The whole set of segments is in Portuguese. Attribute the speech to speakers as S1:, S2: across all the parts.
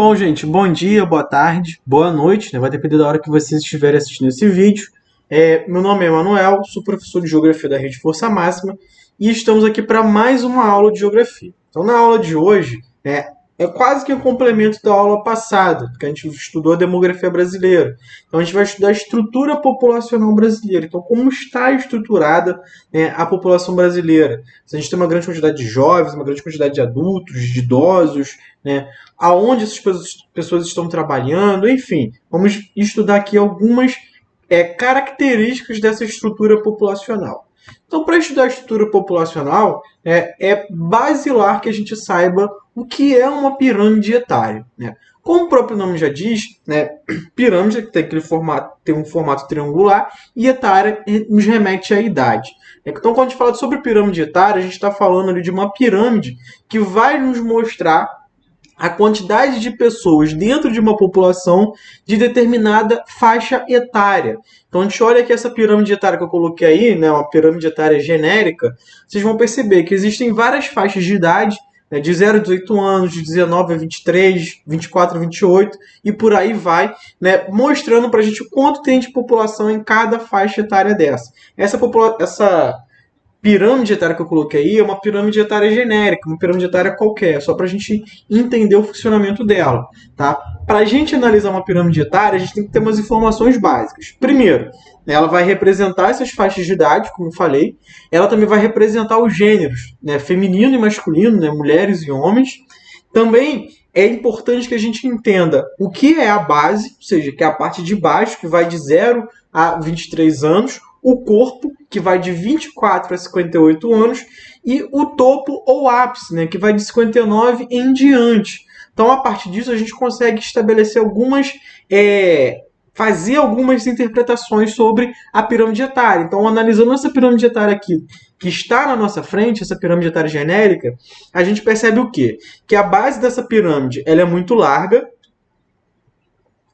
S1: Bom, gente, bom dia, boa tarde, boa noite, né? Vai depender da hora que vocês estiverem assistindo esse vídeo. Meu nome é Emanuel, sou professor de Geografia da Rede Força Máxima e estamos aqui para mais uma aula de Geografia. Então, na aula de hoje, é quase que um complemento da aula passada, que a gente estudou a demografia brasileira. Então, a gente vai estudar a estrutura populacional brasileira. Então, como está estruturada, né, a população brasileira. Se a gente tem uma grande quantidade de jovens, uma grande quantidade de adultos, de idosos, né, aonde essas pessoas estão trabalhando, enfim. Vamos estudar aqui algumas características dessa estrutura populacional. Então, para estudar a estrutura populacional, é basilar que a gente saiba o que é uma pirâmide etária. Né? Como o próprio nome já diz, né, pirâmide tem aquele formato, tem um formato triangular e etária nos remete à idade. Então, quando a gente fala sobre pirâmide etária, a gente está falando ali de uma pirâmide que vai nos mostrar a quantidade de pessoas dentro de uma população de determinada faixa etária. Então, a gente olha aqui essa pirâmide etária que eu coloquei aí, né, uma pirâmide etária genérica, vocês vão perceber que existem várias faixas de idade, né, de 0 a 18 anos, de 19 a 23, 24 a 28, e por aí vai, né, mostrando para a gente o quanto tem de população em cada faixa etária dessa. Essa pirâmide etária que eu coloquei aí é uma pirâmide etária genérica, uma pirâmide etária qualquer, só para a gente entender o funcionamento dela. Tá? Para a gente analisar uma pirâmide etária, a gente tem que ter umas informações básicas. Primeiro, ela vai representar essas faixas de idade, como eu falei. Ela também vai representar os gêneros, né, feminino e masculino, né, mulheres e homens. Também é importante que a gente entenda o que é a base, ou seja, que é a parte de baixo, que vai de 0 a 23 anos, o corpo, que vai de 24 a 58 anos, e o topo ou ápice, né, que vai de 59 em diante. Então, a partir disso, a gente consegue estabelecer fazer algumas interpretações sobre a pirâmide etária. Então, analisando essa pirâmide etária aqui, que está na nossa frente, essa pirâmide etária genérica, a gente percebe o quê? Que a base dessa pirâmide ela é muito larga,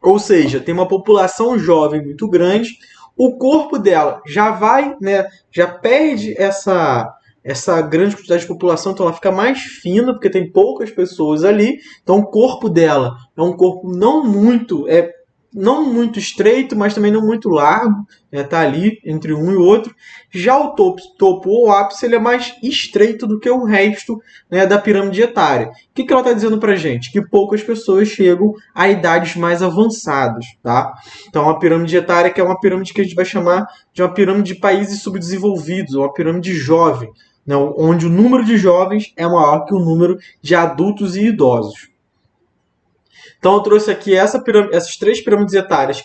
S1: ou seja, tem uma população jovem muito grande. O corpo dela já vai, né, já perde essa grande quantidade de população, então ela fica mais fina, porque tem poucas pessoas ali. Então o corpo dela é um corpo não muito estreito, mas também não muito largo, tá ali entre um e outro. Já o topo ou ápice ele é mais estreito do que o resto, né, da pirâmide etária. O que ela está dizendo para a gente? Que poucas pessoas chegam a idades mais avançadas. Tá? Então a pirâmide etária que é uma pirâmide que a gente vai chamar de uma pirâmide de países subdesenvolvidos, uma pirâmide jovem, né, onde o número de jovens é maior que o número de adultos e idosos. Então eu trouxe aqui essas três pirâmides etárias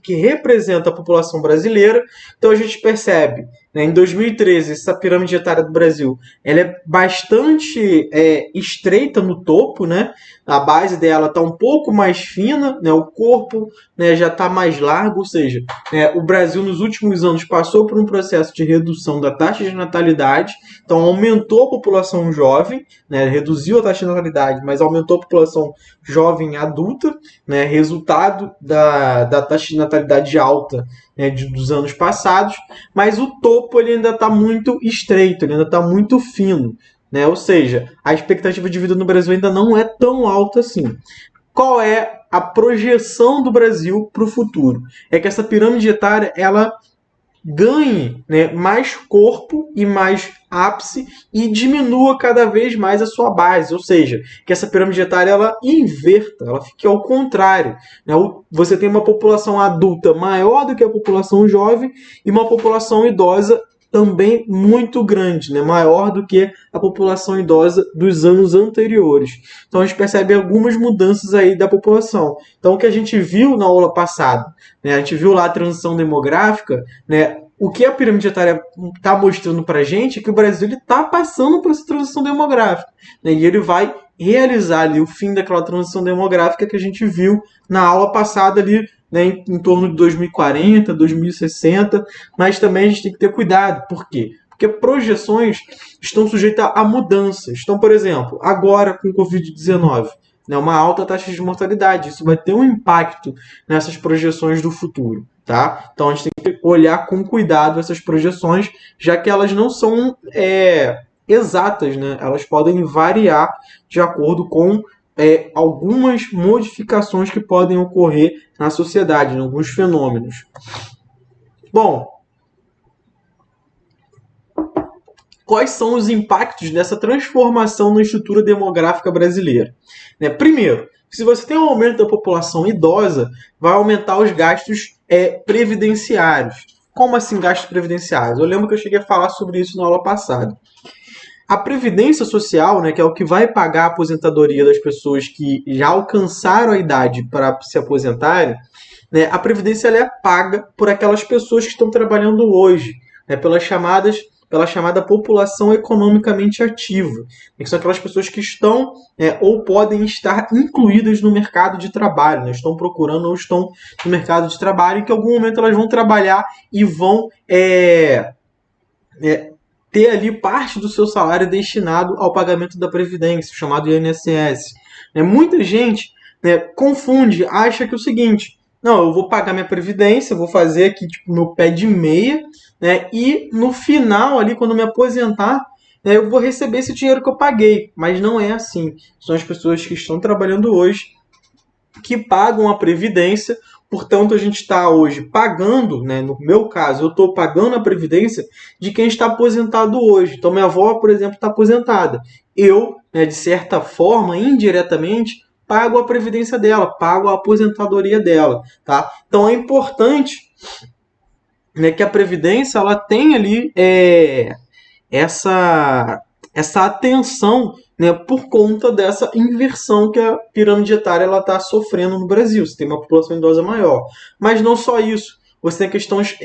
S1: que representam a população brasileira. Então a gente percebe, né, em 2013, essa pirâmide etária do Brasil ela é bastante estreita no topo, né? A base dela está um pouco mais fina, né? O corpo, né, já está mais largo, ou seja, o Brasil nos últimos anos passou por um processo de redução da taxa de natalidade, então aumentou a população jovem, né, reduziu a taxa de natalidade, mas aumentou a população jovem adulta, né, resultado da taxa de natalidade alta, né, dos anos passados, mas o topo ele ainda está muito estreito, ele ainda está muito fino, né, ou seja, a expectativa de vida no Brasil ainda não é tão alta assim. Qual é a projeção do Brasil para o futuro? É que essa pirâmide etária ela ganhe, né, mais corpo e mais ápice e diminua cada vez mais a sua base, ou seja, que essa pirâmide etária ela inverta, ela fique ao contrário, né? Você tem uma população adulta maior do que a população jovem e uma população idosa também muito grande, né? Maior do que a população idosa dos anos anteriores. Então a gente percebe algumas mudanças aí da população. Então o que a gente viu na aula passada, né? A gente viu lá a transição demográfica, né? O que a pirâmide etária está mostrando para a gente é que o Brasil está passando por essa transição demográfica, né? E ele vai realizar ali o fim daquela transição demográfica que a gente viu na aula passada ali, né, em torno de 2040, 2060, mas também a gente tem que ter cuidado. Por quê? Porque projeções estão sujeitas a mudanças. Então, por exemplo, agora com o Covid-19, né, uma alta taxa de mortalidade, isso vai ter um impacto nessas projeções do futuro. Tá? Então a gente tem que olhar com cuidado essas projeções, já que elas não são exatas, né? Elas podem variar de acordo com algumas modificações que podem ocorrer na sociedade, em alguns fenômenos. Bom, quais são os impactos dessa transformação na estrutura demográfica brasileira? Primeiro, se você tem um aumento da população idosa, vai aumentar os gastos previdenciários. Como assim gastos previdenciários? Eu lembro que eu cheguei a falar sobre isso na aula passada. A Previdência Social, que é o que vai pagar a aposentadoria das pessoas que já alcançaram a idade para se aposentarem, a Previdência ela é paga por aquelas pessoas que estão trabalhando hoje, pela chamada população economicamente ativa, que são aquelas pessoas que estão ou podem estar incluídas no mercado de trabalho, estão procurando ou estão no mercado de trabalho, e que em algum momento elas vão trabalhar e vão ter ali parte do seu salário destinado ao pagamento da Previdência, chamado INSS. Muita gente confunde, acha que é o seguinte: não, eu vou pagar minha Previdência, vou fazer aqui meu pé de meia, e no final, ali, quando me aposentar, eu vou receber esse dinheiro que eu paguei. Mas não é assim. São as pessoas que estão trabalhando hoje que pagam a Previdência. Portanto, a gente está hoje pagando, no meu caso, eu estou pagando a Previdência de quem está aposentado hoje. Então, minha avó, por exemplo, está aposentada. Eu, de certa forma, indiretamente, pago a Previdência dela, pago a aposentadoria dela. Tá? Então, é importante que a Previdência ela tenha ali essa atenção, por conta dessa inversão que a pirâmide etária está sofrendo no Brasil. Você tem uma população idosa maior. Mas não só isso. Você tem questões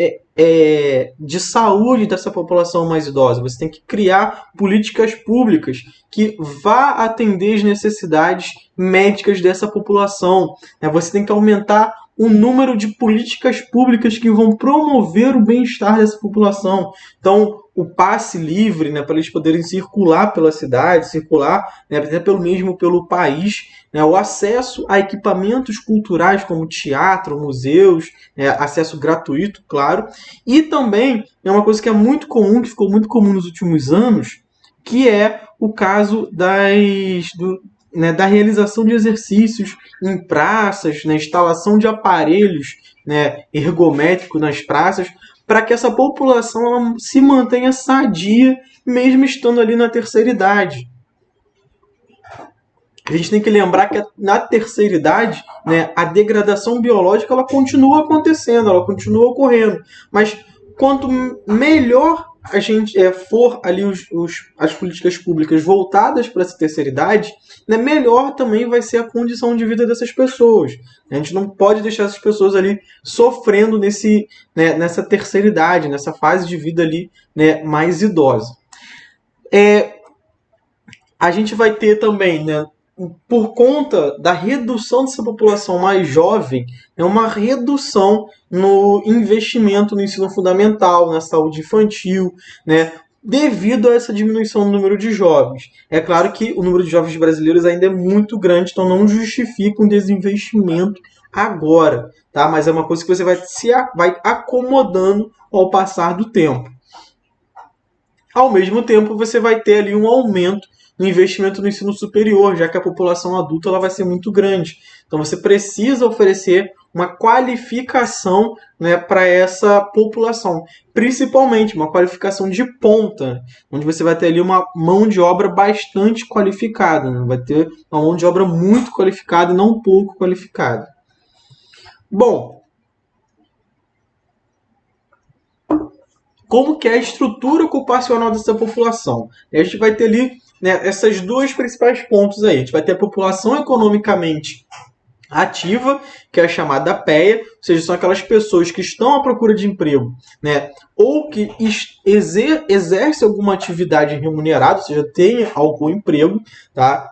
S1: de saúde dessa população mais idosa. Você tem que criar políticas públicas que vá atender as necessidades médicas dessa população. Você tem que aumentar o número de políticas públicas que vão promover o bem-estar dessa população. Então, o passe livre, para eles poderem circular pela cidade, circular até pelo país, o acesso a equipamentos culturais como teatro, museus, acesso gratuito, claro. E também é uma coisa que é muito comum, que ficou muito comum nos últimos anos, que é o caso da realização de exercícios em praças, instalação de aparelhos ergométricos nas praças, para que essa população ela se mantenha sadia, mesmo estando ali na terceira idade. A gente tem que lembrar que na terceira idade, a degradação biológica ela continua acontecendo, ela continua ocorrendo. Mas quanto melhor a gente for ali as políticas públicas voltadas para essa terceira idade, melhor também vai ser a condição de vida dessas pessoas. A gente não pode deixar essas pessoas ali sofrendo nessa terceira idade, nessa fase de vida ali mais idosa. A gente vai ter também, por conta da redução dessa população mais jovem, uma redução no investimento no ensino fundamental, na saúde infantil, devido a essa diminuição do número de jovens. É claro que o número de jovens brasileiros ainda é muito grande, então não justifica um desinvestimento agora, tá? Mas é uma coisa que você vai acomodando ao passar do tempo. Ao mesmo tempo, você vai ter ali um aumento no investimento no ensino superior, já que a população adulta ela vai ser muito grande. Então você precisa oferecer uma qualificação para essa população, principalmente uma qualificação de ponta, onde você vai ter ali uma mão de obra bastante qualificada, vai ter uma mão de obra muito qualificada e não pouco qualificada. Bom, como que é a estrutura ocupacional dessa população? A gente vai ter ali essas duas principais pontos aí. A gente vai ter a população economicamente ativa, que é a chamada PEA, ou seja, são aquelas pessoas que estão à procura de emprego, ou que exercem alguma atividade remunerada, ou seja, tem algum emprego, tá?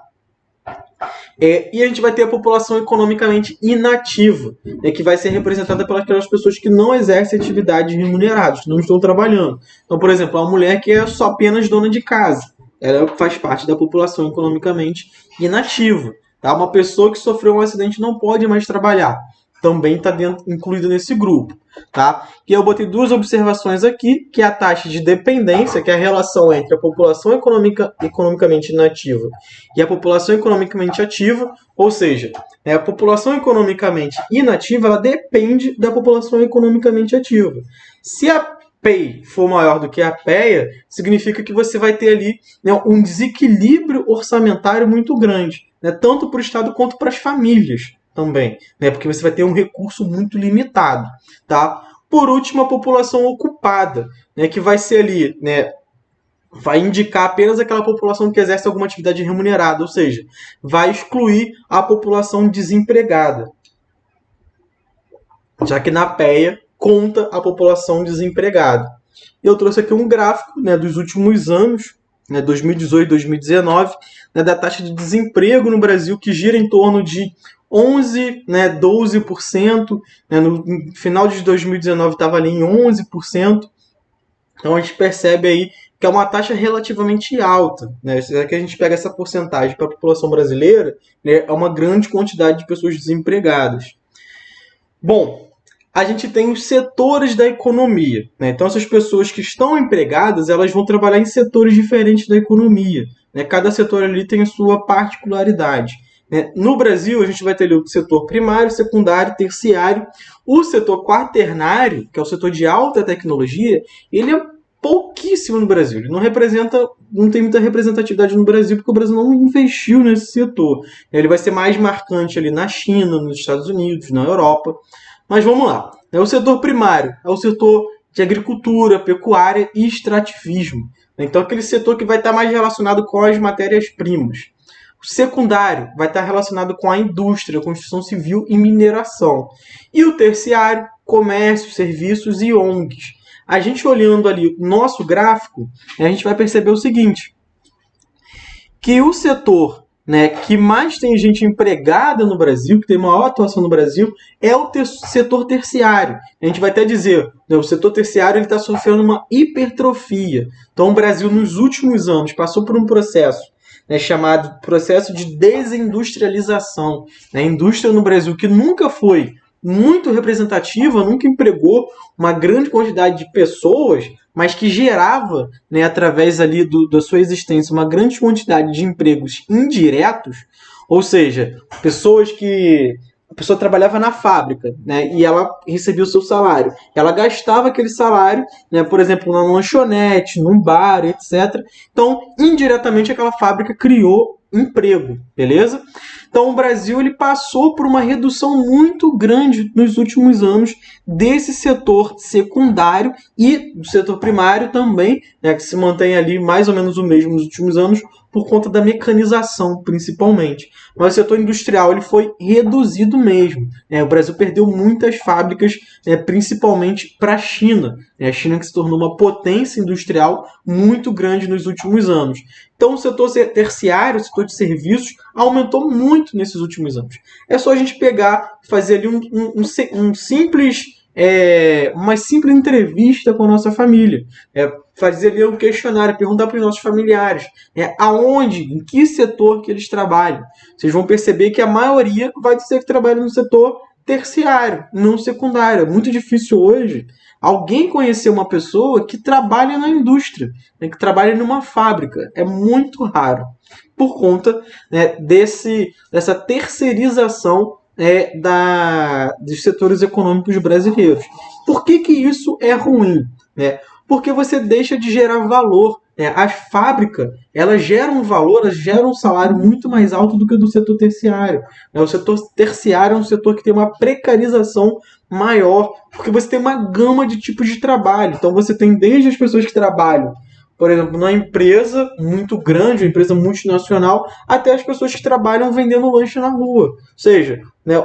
S1: E a gente vai ter a população economicamente inativa, que vai ser representada pelas pessoas que não exercem atividades remuneradas, que não estão trabalhando. Então, por exemplo, a mulher que é só apenas dona de casa, ela faz parte da população economicamente inativa. Tá? Uma pessoa que sofreu um acidente não pode mais trabalhar. também está incluída nesse grupo. Tá? E eu botei duas observações aqui, que é a taxa de dependência, que é a relação entre a população economicamente inativa e a população economicamente ativa, ou seja, a população economicamente inativa ela depende da população economicamente ativa. Se a PEI for maior do que a PEA, significa que você vai ter ali, né, um desequilíbrio orçamentário muito grande, né, tanto para o Estado quanto para as famílias também, né, porque você vai ter um recurso muito limitado. Tá? Por último, a população ocupada, né, que vai ser ali, né, vai indicar apenas aquela população que exerce alguma atividade remunerada, ou seja, vai excluir a população desempregada, já que na PEA conta a população desempregada. Eu trouxe aqui um gráfico, né, dos últimos anos, né, 2018 e 2019, né, da taxa de desemprego no Brasil, que gira em torno de 11%, né, 12%, né, no final de 2019 estava ali em 11%, então a gente percebe aí que é uma taxa relativamente alta, né? Se a gente pega essa porcentagem para a população brasileira, né, é uma grande quantidade de pessoas desempregadas. Bom, a gente tem os setores da economia, né? Então essas pessoas que estão empregadas, elas vão trabalhar em setores diferentes da economia, né? Cada setor ali tem sua particularidade. No Brasil, a gente vai ter ali o setor primário, secundário, terciário. O setor quaternário, que é o setor de alta tecnologia, ele é pouquíssimo no Brasil. Ele não tem muita representatividade no Brasil, porque o Brasil não investiu nesse setor. Ele vai ser mais marcante ali na China, nos Estados Unidos, na Europa. Mas vamos lá. O setor primário é o setor de agricultura, pecuária e extrativismo. Então, aquele setor que vai estar mais relacionado com as matérias-primas. O secundário vai estar relacionado com a indústria, construção civil e mineração. E o terciário, comércio, serviços e ONGs. A gente olhando ali o nosso gráfico, a gente vai perceber o seguinte, que o setor, né, que mais tem gente empregada no Brasil, que tem maior atuação no Brasil, é o setor terciário. A gente vai até dizer, né, o setor terciário está sofrendo uma hipertrofia. Então o Brasil, nos últimos anos, passou por um processo, né, chamado processo de desindustrialização. A indústria no Brasil, que nunca foi muito representativa, nunca empregou uma grande quantidade de pessoas, mas que gerava, né, através ali da sua existência, uma grande quantidade de empregos indiretos, ou seja, a pessoa trabalhava na fábrica, né, e ela recebia o seu salário. Ela gastava aquele salário, né, por exemplo, na lanchonete, num bar, etc. Então, indiretamente, aquela fábrica criou emprego, beleza? Então, o Brasil ele passou por uma redução muito grande nos últimos anos desse setor secundário e do setor primário também, né, que se mantém ali mais ou menos o mesmo nos últimos anos, por conta da mecanização, principalmente. Mas o setor industrial ele foi reduzido mesmo. O Brasil perdeu muitas fábricas, principalmente para a China. A China que se tornou uma potência industrial muito grande nos últimos anos. Então o setor terciário, o setor de serviços, aumentou muito nesses últimos anos. É só a gente pegar, fazer ali uma simples entrevista com a nossa família. Fazer ali um questionário, perguntar para os nossos familiares aonde, em que setor que eles trabalham. Vocês vão perceber que a maioria vai dizer que trabalha no setor terciário, não secundário. É muito difícil hoje alguém conhecer uma pessoa que trabalha na indústria, que trabalha numa fábrica. É muito raro, por conta, né, dessa terceirização dos setores econômicos brasileiros. Por que isso é ruim? Porque você deixa de gerar valor. As fábricas, elas geram valor, elas geram um salário muito mais alto do que o do setor terciário. O setor terciário é um setor que tem uma precarização maior, porque você tem uma gama de tipos de trabalho. Então você tem desde as pessoas que trabalham, por exemplo, numa empresa muito grande, uma empresa multinacional, até as pessoas que trabalham vendendo lanche na rua. Ou seja,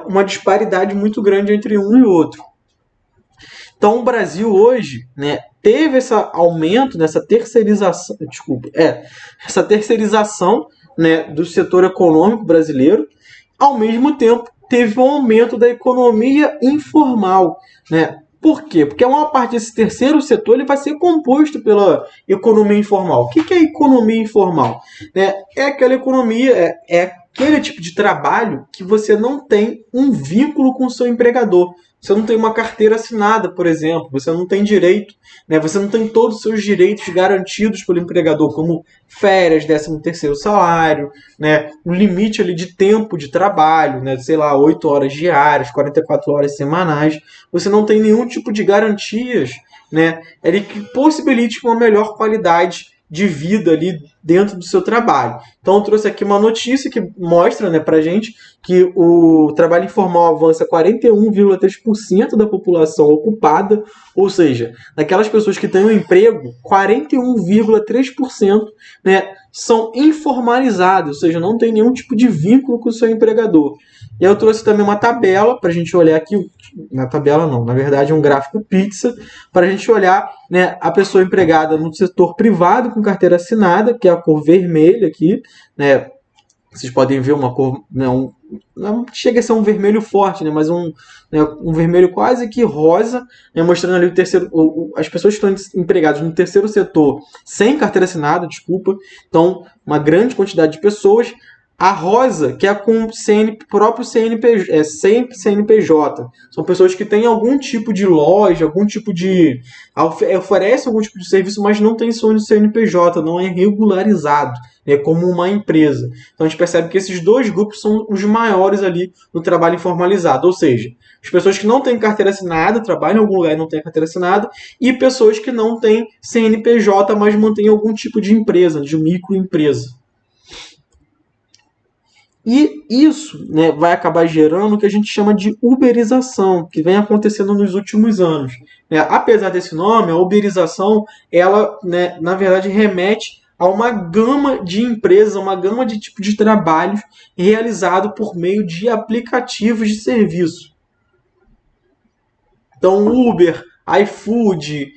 S1: uma disparidade muito grande entre um e outro. Então o Brasil hoje, teve esse aumento nessa terceirização, essa terceirização, do setor econômico brasileiro, ao mesmo tempo teve um aumento da economia informal, Por quê? Porque a maior parte desse terceiro setor ele vai ser composto pela economia informal. O que é economia informal? É aquela economia, aquele tipo de trabalho que você não tem um vínculo com o seu empregador. Você não tem uma carteira assinada, por exemplo, você não tem direito, né? Você não tem todos os seus direitos garantidos pelo empregador, como férias, 13º salário, né? Um limite ali de tempo de trabalho, né? Sei lá, 8 horas diárias, 44 horas semanais. Você não tem nenhum tipo de garantias, né? Ele que possibilite uma melhor qualidade de vida ali dentro do seu trabalho. Então eu trouxe aqui uma notícia que mostra, né, pra gente que o trabalho informal avança 41,3% da população ocupada, ou seja, daquelas pessoas que têm um emprego, 41,3%, né, são informalizados, ou seja, não tem nenhum tipo de vínculo com o seu empregador. E eu trouxe também uma tabela para a gente olhar aqui, na tabela não, na verdade é um gráfico pizza, para a gente olhar, né, a pessoa empregada no setor privado com carteira assinada, que é a cor vermelha aqui, né, vocês podem ver uma cor, né, não chega a ser um vermelho forte, né, mas um vermelho quase que rosa, né, mostrando ali as pessoas que estão empregadas no terceiro setor sem carteira assinada, desculpa, então uma grande quantidade de pessoas. A rosa, que é com próprio CNPJ, sem CNPJ. São pessoas que têm algum tipo de loja, algum tipo de... oferecem algum tipo de serviço, mas não tem seu CNPJ, não é regularizado, é como uma empresa. Então a gente percebe que esses dois grupos são os maiores ali no trabalho informalizado. Ou seja, as pessoas que não têm carteira assinada, trabalham em algum lugar e não têm carteira assinada, e pessoas que não têm CNPJ, mas mantêm algum tipo de empresa, de microempresa. E isso, né, vai acabar gerando o que a gente chama de uberização, que vem acontecendo nos últimos anos. Apesar desse nome, a uberização, ela, né, na verdade, remete a uma gama de empresas, uma gama de tipo de trabalhos realizado por meio de aplicativos de serviço. Então, Uber, iFood,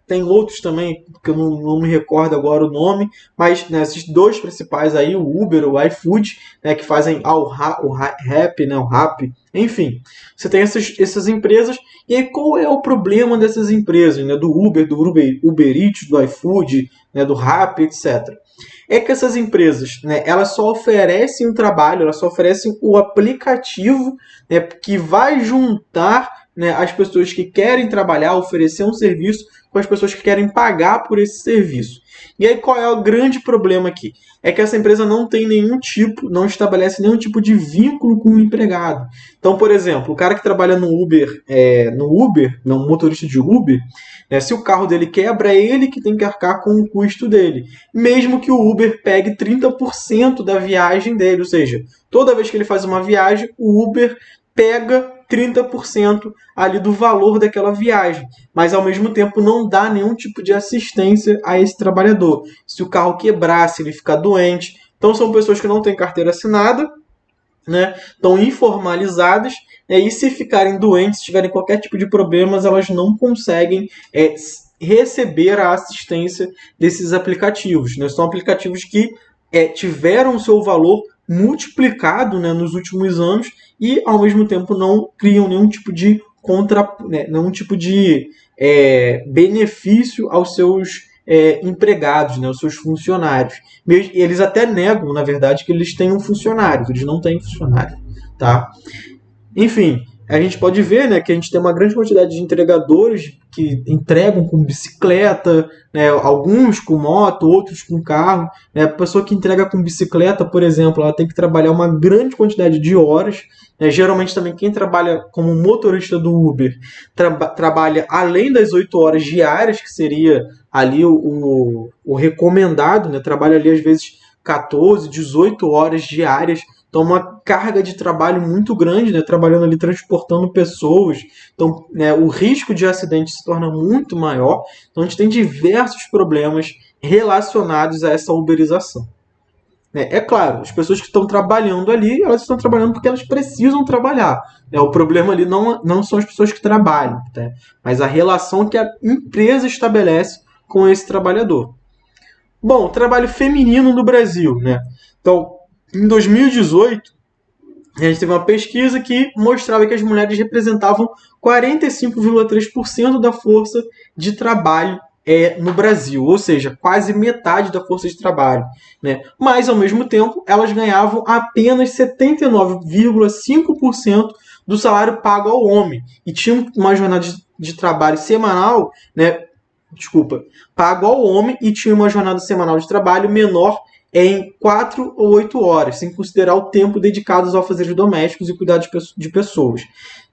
S1: tem outros também, que eu não me recordo agora o nome, mas, né, esses dois principais aí, o Uber, o iFood, né, que fazem o Rap, né, o Rap, enfim. Você tem essas empresas, e aí qual é o problema dessas empresas, né, do Uber Eats, do iFood, né, do Rap, etc. É que essas empresas, né, elas só oferecem um trabalho, elas só oferecem o aplicativo, né, que vai juntar, né, as pessoas que querem trabalhar, oferecer um serviço, com as pessoas que querem pagar por esse serviço. E aí qual é o grande problema aqui? É que essa empresa não tem não estabelece nenhum tipo de vínculo com o empregado. Então, por exemplo, o cara que trabalha no Uber, no motorista de Uber, né, se o carro dele quebra, é ele que tem que arcar com o custo dele. Mesmo que o Uber pegue 30% da viagem dele, ou seja, toda vez que ele faz uma viagem, o Uber pega 30% ali do valor daquela viagem, mas ao mesmo tempo não dá nenhum tipo de assistência a esse trabalhador. Se o carro quebrar, se ele ficar doente. Então são pessoas que não têm carteira assinada, né, estão informalizadas, e se ficarem doentes, se tiverem qualquer tipo de problemas, elas não conseguem receber a assistência desses aplicativos. Né? São aplicativos que tiveram o seu valor multiplicado, né, nos últimos anos e ao mesmo tempo não criam nenhum tipo de nenhum tipo de benefício aos seus empregados, né, aos seus funcionários. Eles até negam, na verdade, que eles tenham funcionários, eles não têm funcionário, tá? Enfim, a gente pode ver, né, que a gente tem uma grande quantidade de entregadores que entregam com bicicleta, né, alguns com moto, outros com carro. Né, a pessoa que entrega com bicicleta, por exemplo, ela tem que trabalhar uma grande quantidade de horas. Né, geralmente também quem trabalha como motorista do Uber trabalha além das 8 horas diárias, que seria ali o recomendado, né, trabalha ali às vezes 14, 18 horas diárias. Então, uma carga de trabalho muito grande, né? Trabalhando ali, transportando pessoas. Então, né, o risco de acidente se torna muito maior. Então, a gente tem diversos problemas relacionados a essa uberização. É claro, as pessoas que estão trabalhando ali, elas estão trabalhando porque elas precisam trabalhar. O problema ali não são as pessoas que trabalham, tá? Mas a relação que a empresa estabelece com esse trabalhador. Bom, trabalho feminino no Brasil, né? Então, em 2018, a gente teve uma pesquisa que mostrava que as mulheres representavam 45,3% da força de trabalho no Brasil, ou seja, quase metade da força de trabalho, né? Mas, ao mesmo tempo, elas ganhavam apenas 79,5% do salário pago ao homem e tinham uma jornada de trabalho semanal, né? Desculpa, pago ao homem e tinha uma jornada semanal de trabalho menor em 4 ou 8 horas, sem considerar o tempo dedicado aos afazeres domésticos e cuidar de pessoas.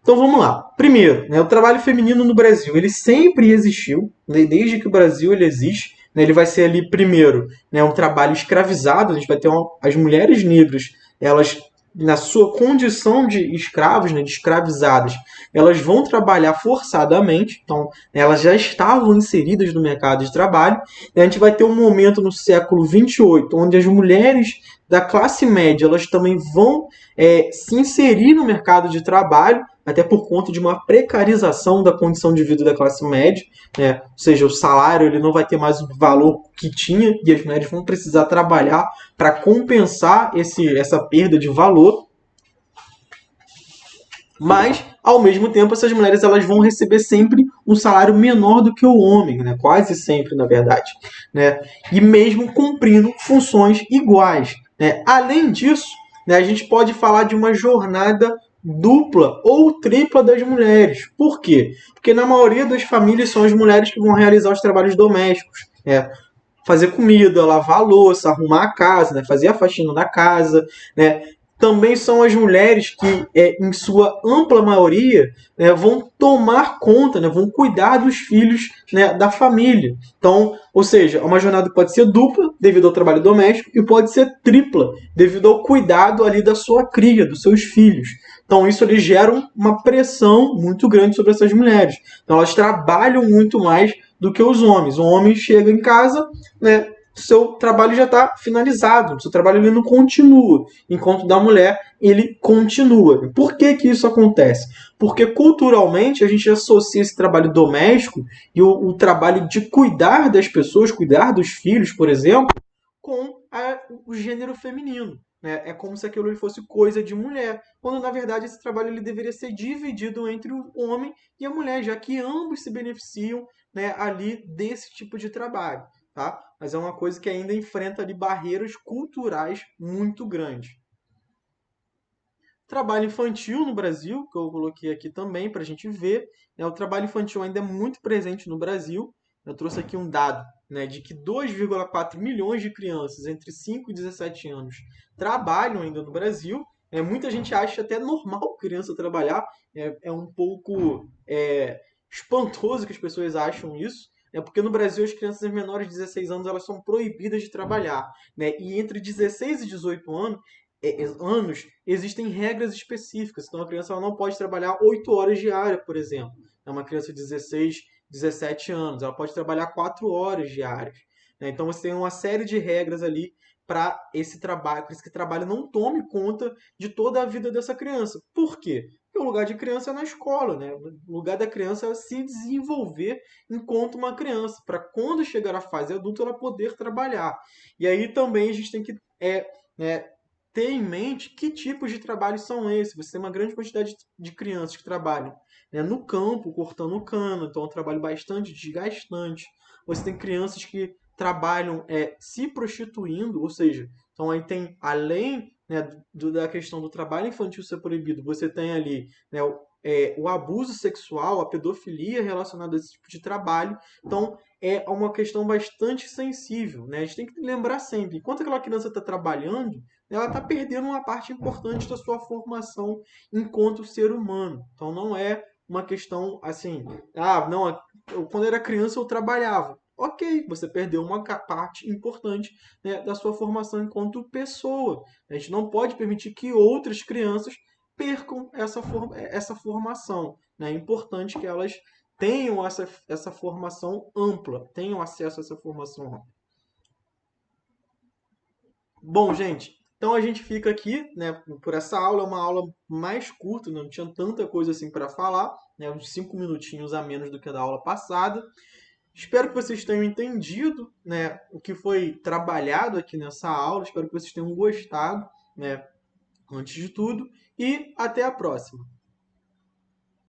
S1: Então vamos lá. Primeiro, né, o trabalho feminino no Brasil, ele sempre existiu, né, desde que o Brasil ele existe. Né, ele vai ser ali, primeiro, né, um trabalho escravizado. A gente vai ter as mulheres negras, elas, na sua condição de escravos, né, de escravizadas, elas vão trabalhar forçadamente. Então, elas já estavam inseridas no mercado de trabalho. E a gente vai ter um momento no século XXVIII, onde as mulheres da classe média elas também vão se inserir no mercado de trabalho, até por conta de uma precarização da condição de vida da classe média, né? Ou seja, o salário ele não vai ter mais o valor que tinha e as mulheres vão precisar trabalhar para compensar essa perda de valor. Mas, ao mesmo tempo, essas mulheres elas vão receber sempre um salário menor do que o homem, né? Quase sempre, na verdade. Né? E mesmo cumprindo funções iguais. Né? Além disso, né, a gente pode falar de uma jornada dupla ou tripla das mulheres. Por quê? Porque na maioria das famílias são as mulheres que vão realizar os trabalhos domésticos. Né? Fazer comida, lavar a louça, arrumar a casa, né? Fazer a faxina da casa, né? Também são as mulheres que, em sua ampla maioria, né, vão tomar conta, né, vão cuidar dos filhos, né, da família. Então, ou seja, uma jornada pode ser dupla, devido ao trabalho doméstico, e pode ser tripla, devido ao cuidado ali da sua cria, dos seus filhos. Então, isso ali gera uma pressão muito grande sobre essas mulheres. Então, elas trabalham muito mais do que os homens. O homem chega em casa, né, seu trabalho já está finalizado, seu trabalho ele não continua, enquanto da mulher ele continua. Por que que isso acontece? Porque culturalmente a gente associa esse trabalho doméstico e o trabalho de cuidar das pessoas, cuidar dos filhos, por exemplo, com o gênero feminino. Né? É como se aquilo fosse coisa de mulher, quando na verdade esse trabalho ele deveria ser dividido entre o homem e a mulher, já que ambos se beneficiam, né, ali desse tipo de trabalho. Tá? Mas é uma coisa que ainda enfrenta ali barreiras culturais muito grandes. Trabalho infantil no Brasil, que eu coloquei aqui também para a gente ver, né? O trabalho infantil ainda é muito presente no Brasil. Eu trouxe aqui um dado, né, de que 2,4 milhões de crianças entre 5 e 17 anos trabalham ainda no Brasil. Muita gente acha até normal criança trabalhar, é um pouco espantoso que as pessoas acham isso. Porque no Brasil as crianças menores de 16 anos elas são proibidas de trabalhar. Né? E entre 16 e 18 anos existem regras específicas. Então a criança ela não pode trabalhar 8 horas diárias, por exemplo. É uma criança de 16, 17 anos. Ela pode trabalhar 4 horas diárias. Né? Então você tem uma série de regras ali para esse trabalho, para que esse trabalho não tome conta de toda a vida dessa criança. Por quê? Porque o lugar de criança é na escola, né? O lugar da criança é se desenvolver enquanto uma criança, para quando chegar à fase adulta ela poder trabalhar. E aí também a gente tem que né, ter em mente que tipos de trabalhos são esses. Você tem uma grande quantidade de crianças que trabalham, né, no campo, cortando cana, então é um trabalho bastante desgastante. Você tem crianças que trabalham se prostituindo, ou seja, então aí tem, além, né, da questão do trabalho infantil ser proibido, você tem ali, né, o abuso sexual, a pedofilia relacionada a esse tipo de trabalho. Então, é uma questão bastante sensível. Né? A gente tem que lembrar sempre, enquanto aquela criança está trabalhando, ela está perdendo uma parte importante da sua formação enquanto ser humano. Então, não é uma questão assim, não, quando eu era criança eu trabalhava. Ok, você perdeu uma parte importante, né, da sua formação enquanto pessoa. A gente não pode permitir que outras crianças percam essa formação. Né? É importante que elas tenham essa formação ampla, tenham acesso a essa formação ampla. Bom, gente, então a gente fica aqui, né, por essa aula, é uma aula mais curta, não tinha tanta coisa assim para falar, né, uns 5 minutinhos a menos do que a da aula passada. Espero que vocês tenham entendido, né, o que foi trabalhado aqui nessa aula, espero que vocês tenham gostado, né, antes de tudo, e até a próxima.